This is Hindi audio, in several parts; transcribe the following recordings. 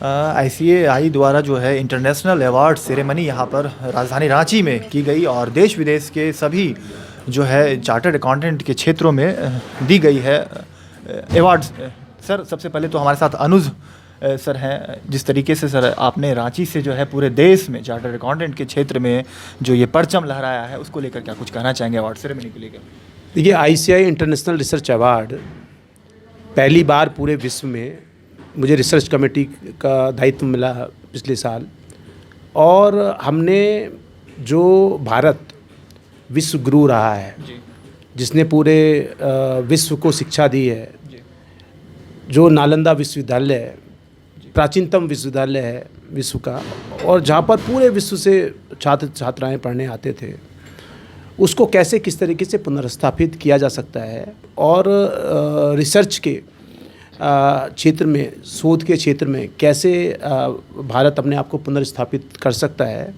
ICAI द्वारा जो है इंटरनेशनल अवार्ड सेरेमनी यहाँ पर राजधानी रांची में की गई और देश विदेश के सभी जो है चार्टर्ड अकाउंटेंट के क्षेत्रों में दी गई है अवार्ड्स। सर सबसे पहले तो हमारे साथ अनुज सर हैं। जिस तरीके से सर आपने रांची से जो है पूरे देश में चार्टर्ड अकाउंटेंट के क्षेत्र में जो ये परचम लहराया है, उसको लेकर क्या कुछ कहना चाहेंगे अवार्ड सेरेमनी को लेकर? देखिए, ICAI इंटरनेशनल रिसर्च अवार्ड पहली बार पूरे विश्व में मुझे रिसर्च कमेटी का दायित्व मिला पिछले साल, और हमने जो भारत विश्व गुरु रहा है, जिसने पूरे विश्व को शिक्षा दी है, जो नालंदा विश्वविद्यालय प्राचीनतम विश्वविद्यालय है विश्व का, और जहाँ पर पूरे विश्व से छात्र छात्राएं पढ़ने आते थे, उसको कैसे किस तरीके से पुनर्स्थापित किया जा सकता है, और रिसर्च के क्षेत्र में, शोध के क्षेत्र में कैसे भारत अपने आप को पुनर्स्थापित कर सकता है,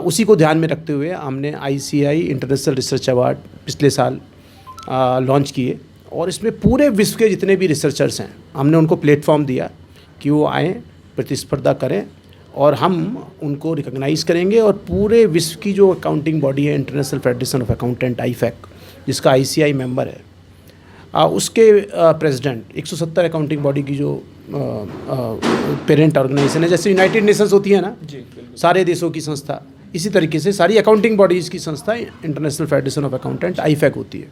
उसी को ध्यान में रखते हुए हमने ICAI इंटरनेशनल रिसर्च अवार्ड पिछले साल लॉन्च किए। और इसमें पूरे विश्व के जितने भी रिसर्चर्स हैं, हमने उनको प्लेटफॉर्म दिया कि वो आएँ, प्रतिस्पर्धा करें, और हम उनको रिकॉग्नाइज़ करेंगे। और पूरे विश्व की जो अकाउंटिंग बॉडी है, international federation of accountant IFAC, जिसका ICAI मेंबर है, उसके प्रेसिडेंट 170 अकाउंटिंग बॉडी की जो पेरेंट ऑर्गेनाइजेशन है, जैसे यूनाइटेड नेशंस होती है ना, सारे देशों की संस्था, इसी तरीके से सारी अकाउंटिंग बॉडीज़ की संस्था international federation of accountant IFAC होती है।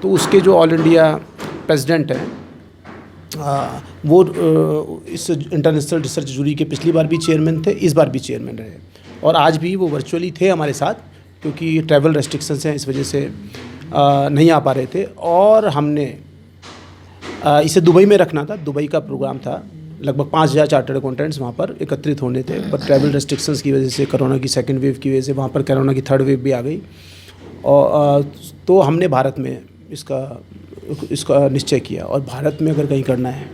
तो उसके जो ऑल इंडिया प्रेसिडेंट हैं, वो इस इंटरनेशनल रिसर्च जूरी के पिछली बार भी चेयरमैन थे, इस बार भी चेयरमैन रहे, और आज भी वो वर्चुअली थे हमारे साथ, क्योंकि ट्रैवल रेस्ट्रिक्शंस हैं, इस वजह से नहीं आ पा रहे थे। और हमने इसे दुबई में रखना था, दुबई का प्रोग्राम था, लगभग 5000 चार्टर्ड अकाउंटेंट्स वहाँ पर एकत्रित होने थे, पर ट्रैवल रेस्ट्रिक्शंस की वजह से, कोरोना की सेकंड वेव की वजह से वहाँ पर कोरोना की थर्ड वेव भी आ गई, और तो हमने भारत में इसका निश्चय किया। और भारत में अगर कहीं करना है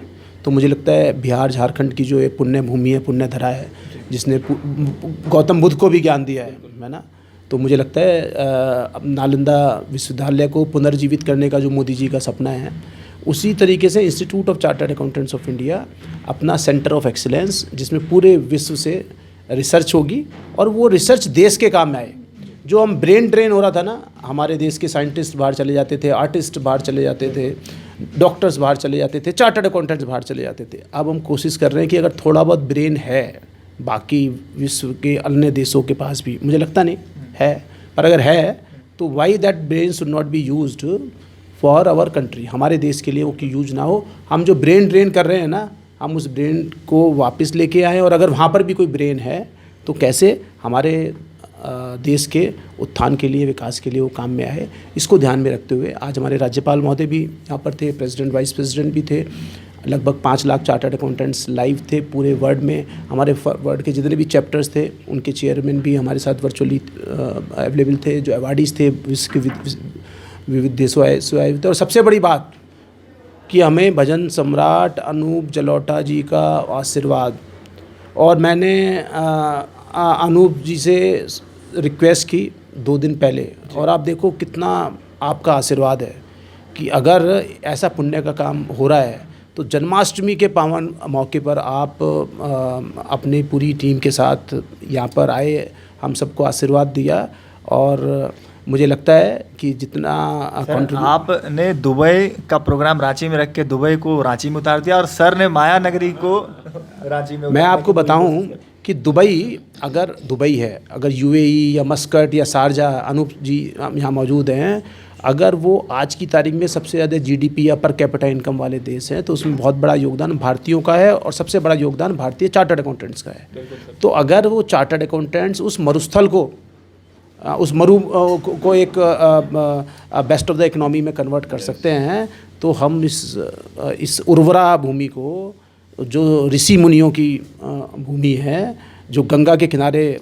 तो मुझे लगता है बिहार झारखंड की जो ये पुण्य भूमि है, पुण्य धरा है, जिसने गौतम बुद्ध को भी ज्ञान दिया है ना, तो मुझे लगता है नालंदा विश्वविद्यालय को पुनर्जीवित करने का जो मोदी जी का सपना है, उसी तरीके से institute of chartered accountants of India अपना सेंटर ऑफ एक्सीलेंस, जिसमें पूरे विश्व से रिसर्च होगी, और वो रिसर्च देश के काम में आए। जो हम ब्रेन ड्रेन हो रहा था ना, हमारे देश के साइंटिस्ट बाहर चले जाते थे, आर्टिस्ट बाहर चले जाते थे, डॉक्टर्स बाहर चले जाते थे, चार्टर्ड अकाउंटेंट्स बाहर चले जाते थे। अब हम कोशिश कर रहे हैं कि अगर थोड़ा बहुत ब्रेन है बाकी विश्व के अन्य देशों के पास भी, मुझे लगता नहीं है, पर अगर है तो why that brain should not be used for our country, हमारे देश के लिए वो की यूज ना हो। हम जो ब्रेन ड्रेन कर रहे हैं ना, हम उस ब्रेन को वापस लेके आएँ, और अगर वहाँ पर भी कोई ब्रेन है तो कैसे हमारे देश के उत्थान के लिए, विकास के लिए वो काम में आए, इसको ध्यान में रखते हुए आज हमारे राज्यपाल महोदय भी यहाँ पर थे, प्रेसिडेंट वाइस प्रेसिडेंट भी थे, लगभग 5 लाख चार्टर्ड अकाउंटेंट्स लाइव थे पूरे वर्ल्ड में। हमारे वर्ल्ड के जितने भी चैप्टर्स थे, उनके चेयरमैन भी हमारे साथ वर्चुअली अवेलेबल थे, जो अवार्डीज़ थे विश्व के विविध देशों से आए थे। और सबसे बड़ी बात कि हमें भजन सम्राट अनूप जलोटा जी का आशीर्वाद, और मैंने अनूप जी से रिक्वेस्ट की 2 दिन पहले, और आप देखो कितना आपका आशीर्वाद है कि अगर ऐसा पुण्य का काम हो रहा है तो जन्माष्टमी के पावन मौके पर आप अपनी पूरी टीम के साथ यहाँ पर आए, हम सबको आशीर्वाद दिया। और मुझे लगता है कि जितना आपने दुबई का प्रोग्राम रांची में रख के दुबई को रांची में उतार दिया, और सर ने माया नगरी को रांची में। मैं आपको बताऊं कि दुबई है, अगर UAE या मस्कट या शारजा, अनूप जी यहाँ मौजूद हैं, अगर वो आज की तारीख में सबसे ज़्यादा GDP या पर कैपिटा इनकम वाले देश हैं, तो उसमें बहुत बड़ा योगदान भारतीयों का है, और सबसे बड़ा योगदान भारतीय चार्टर्ड अकाउंटेंट्स का है। तो अगर वो चार्टर्ड अकाउंटेंट्स उस मरुस्थल को, उस मरु को एक बेस्ट ऑफ द इकोनॉमी में कन्वर्ट कर सकते हैं, तो हम इस उर्वरा भूमि को, जो ऋषि मुनियों की भूमि है, जो गंगा के किनारे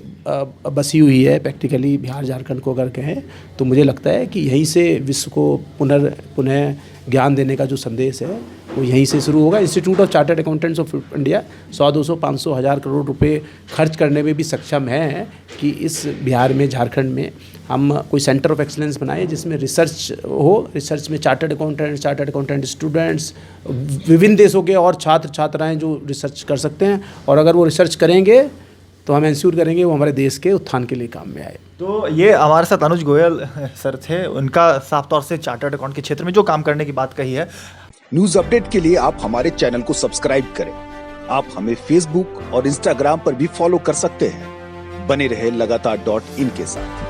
बसी हुई है, प्रैक्टिकली बिहार झारखंड को अगर कहें, तो मुझे लगता है कि यहीं से विश्व को पुनः ज्ञान देने का जो संदेश है वो यहीं से शुरू होगा। Institute of chartered accountants of India 100, 200, 500, 1000 crore रुपए खर्च करने में भी सक्षम है कि इस बिहार में, झारखंड में हम कोई सेंटर ऑफ एक्सीलेंस बनाए जिसमें रिसर्च हो, रिसर्च में चार्टर्ड अकाउंटेंट स्टूडेंट्स, विभिन्न देशों के और छात्र छात्राएं जो रिसर्च कर सकते हैं, और अगर वो रिसर्च करेंगे तो हम इंश्योर करेंगे वो हमारे देश के उत्थान के लिए काम में आए। तो ये हमारे साथ अनुज गोयल सर थे, उनका साफ तौर से चार्टर्ड अकाउंट के क्षेत्र में जो काम करने की बात कही है। न्यूज अपडेट के लिए आप हमारे चैनल को सब्सक्राइब करें। आप हमें फेसबुक और इंस्टाग्राम पर भी फॉलो कर सकते हैं। बने रहे लगातार .in के साथ।